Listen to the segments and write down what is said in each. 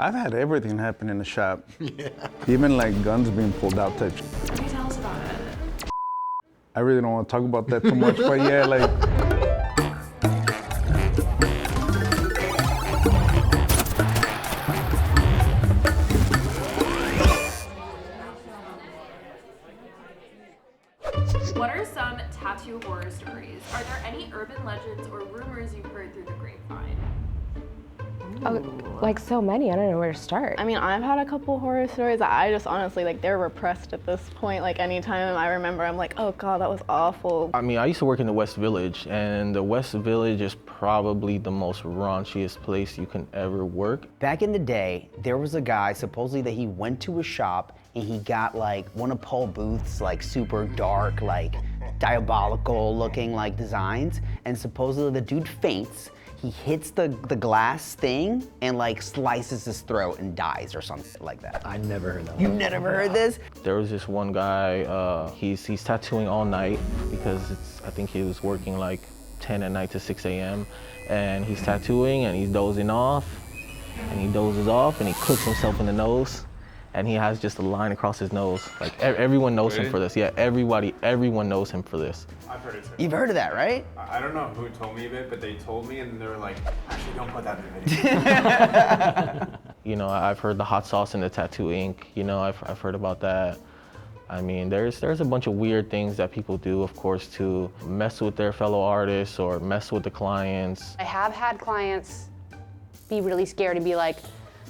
I've had everything happen in the shop. Yeah. Even like guns being pulled out type shit. Can you tell us about it? I really don't want to talk about that too much, but yeah, like. What are some tattoo horror stories? Are there any urban legends or rumors you've heard through the grapevine? Oh, like so many, I don't know where to start. I mean, I've had a couple horror stories that I just honestly, like, they're repressed at this point. Like, anytime I remember, I'm like, oh God, that was awful. I mean, I used to work in the West Village, and the West Village is probably the most raunchiest place you can ever work. Back in the day, there was a guy, supposedly that he went to a shop and he got like one of Paul Booth's like super dark, like diabolical looking like designs, and supposedly the dude faints. He hits the glass thing and like slices his throat and dies or something like that. I never heard that. You never heard this? There was this one guy, he's tattooing all night because I think he was working like 10 at night to 6 a.m. And he's tattooing and he's dozing off, and he dozes off and he clips himself in the nose, and he has just a line across his nose. Like everyone knows him for this. Yeah, everyone knows him for this. I've heard it too. You've heard of that, right? I don't know who told me of it, but they told me and they were like, actually don't put that in the video. You know, I've heard the hot sauce in the tattoo ink. You know, I've heard about that. I mean, there's a bunch of weird things that people do, of course, to mess with their fellow artists or mess with the clients. I have had clients be really scared and be like,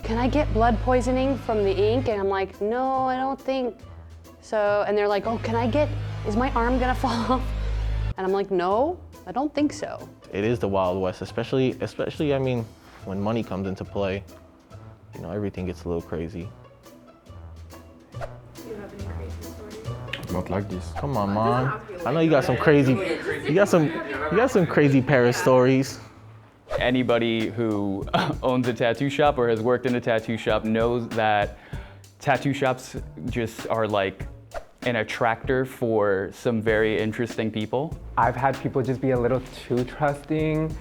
can I get blood poisoning from the ink? And I'm like, no, I don't think so. And they're like, oh, is my arm gonna fall off? And I'm like, no, I don't think so. It is the Wild West, especially, I mean, when money comes into play, you know, everything gets a little crazy. Do you have any crazy stories? Not like this. Come on, Mom. I know you got some crazy, you got some crazy Paris stories. Anybody who owns a tattoo shop or has worked in a tattoo shop knows that tattoo shops just are like an attractor for some very interesting people. I've had people just be a little too trusting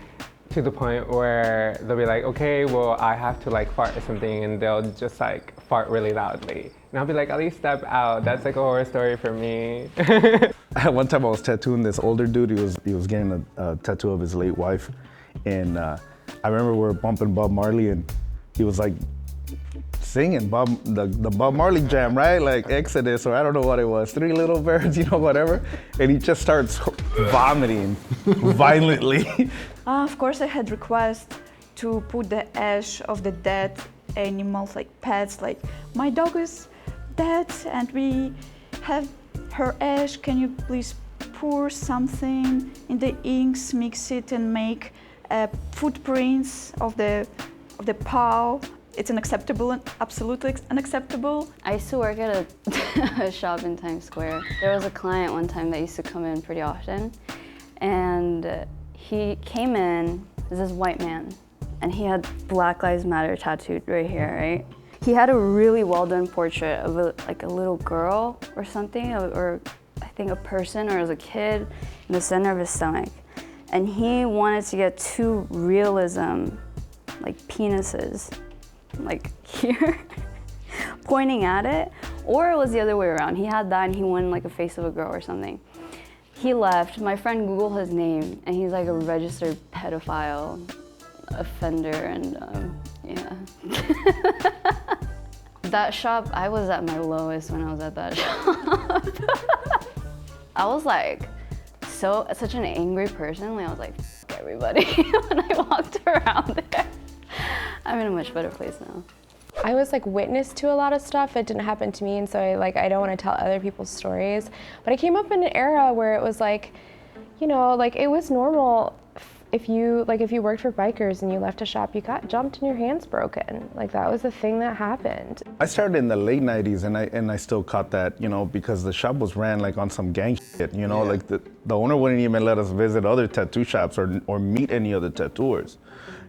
to the point where they'll be like, okay, well, I have to like fart or something, and they'll just like fart really loudly. And I'll be like, at least step out. That's like a horror story for me. One time I was tattooing this older dude. He was getting a tattoo of his late wife. And I remember we were bumping Bob Marley, and he was like singing the Bob Marley jam, right? Like Exodus, or I don't know what it was, Three Little Birds, you know, whatever. And he just starts vomiting violently. Of course, I had requests to put the ash of the dead animals, like pets, like my dog is dead and we have her ash. Can you please pour something in the inks, mix it, and make footprints of the paw? It's unacceptable, absolutely unacceptable. I used to work at a shop in Times Square. There was a client one time that used to come in pretty often, and he came in as this white man, and he had Black Lives Matter tattooed right here, right? He had a really well done portrait of a little girl or something, or I think a person, or as a kid, in the center of his stomach. And he wanted to get two realism, like penises, like here, pointing at it, or it was the other way around. He had that and he wanted like a face of a girl or something. He left, my friend Googled his name, and he's like a registered pedophile offender, and yeah. That shop, I was at my lowest when I was at that shop. I was like, such an angry person. Like I was like, F everybody when I walked around there. I'm in a much better place now. I was like witness to a lot of stuff. It didn't happen to me, and so I don't want to tell other people's stories. But I came up in an era where it was like, you know, like it was normal if you worked for bikers and you left a shop, you got jumped and your hands broken. Like that was the thing that happened. I started in the late 90s, and I still caught that, you know, because the shop was ran like on some gang shit, you know, like the owner wouldn't even let us visit other tattoo shops or meet any other tattooers,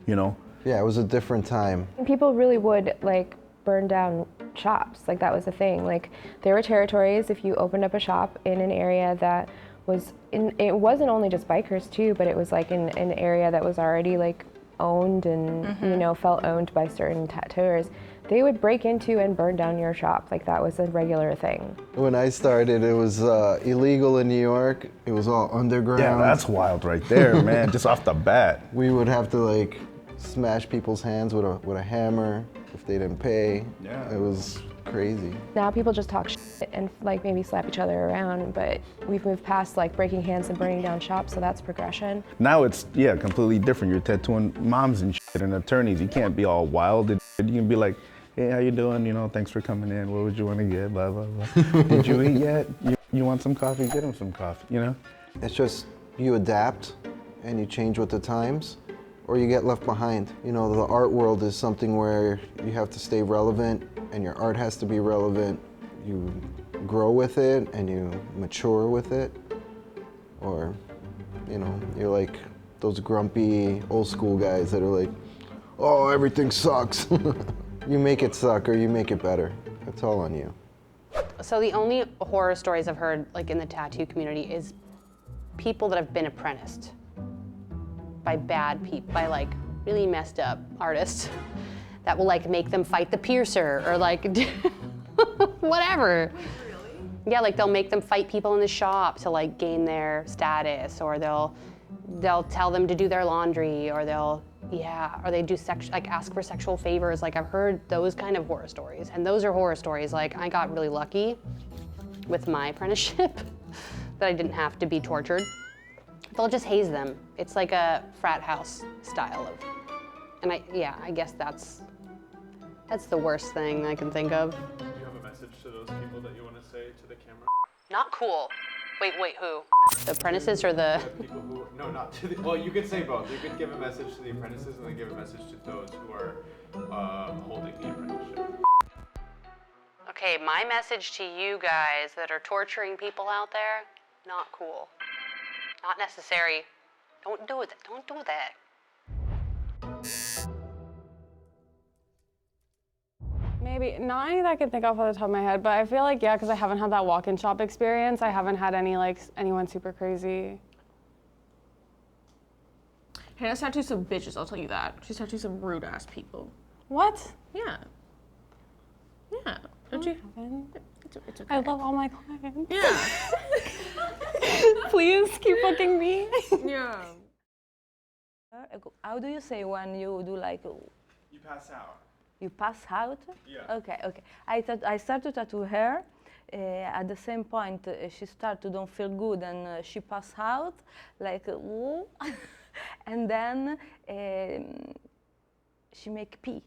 you know. Yeah, it was a different time. People really would like burn down shops. Like that was the thing. Like there were territories if you opened up a shop in an area that was it wasn't only just bikers too, but it was like in an area that was already like owned and you know felt owned by certain tattooers, they would break into and burn down your shop. Like that was a regular thing. When I started, it was illegal in New York. It was all underground. Yeah, that's wild right there, man. Just off the bat. We would have to like smash people's hands with a hammer if they didn't pay. Yeah. It was crazy. Now people just talk shit and like maybe slap each other around, but we've moved past like breaking hands and burning down shops, so that's progression. Now it's, yeah, completely different. You're tattooing moms and shit and attorneys. You can't be all wild and shit. You can be like, hey, how you doing? You know, thanks for coming in. What would you want to get? Blah, blah, blah. Did you eat yet? You want some coffee? Get him some coffee, you know? It's just you adapt and you change with the times, or you get left behind. You know, the art world is something where you have to stay relevant and your art has to be relevant. You grow with it and you mature with it. Or, you know, you're like those grumpy old school guys that are like, oh, everything sucks. You make it suck or you make it better. It's all on you. So the only horror stories I've heard like in the tattoo community is people that have been apprenticed by bad people, by like really messed up artists that will like make them fight the piercer or like whatever. Wait, really? Yeah, like they'll make them fight people in the shop to like gain their status, or they'll tell them to do their laundry, or or they do like ask for sexual favors. Like I've heard those kind of horror stories, and those are horror stories. Like I got really lucky with my apprenticeship that I didn't have to be tortured. They'll just haze them. It's like a frat house style of, and I guess that's the worst thing I can think of. Do you have a message to those people that you want to say to the camera? Not cool. Wait, who? The apprentices or the? The people who, no, not to the, well, you could say both. You could give a message to the apprentices and then give a message to those who are holding the apprenticeship. Okay, my message to you guys that are torturing people out there, not cool. Not necessary. Don't do it. Don't do that. Maybe, not any that I can think of off the top of my head, but I feel like, yeah, because I haven't had that walk-in shop experience, I haven't had any, like, anyone super crazy. Hannah's tattooed some bitches, I'll tell you that. She's tattooed some rude-ass people. What? Yeah. Yeah. Don't you? It's okay. I love all my clients. Yeah. Please keep booking me. Yeah. How do you say when you do like? You pass out. You pass out? Yeah. Okay. I started to tattoo her. At the same point, she started to don't feel good and she passed out, like, and then she make pee.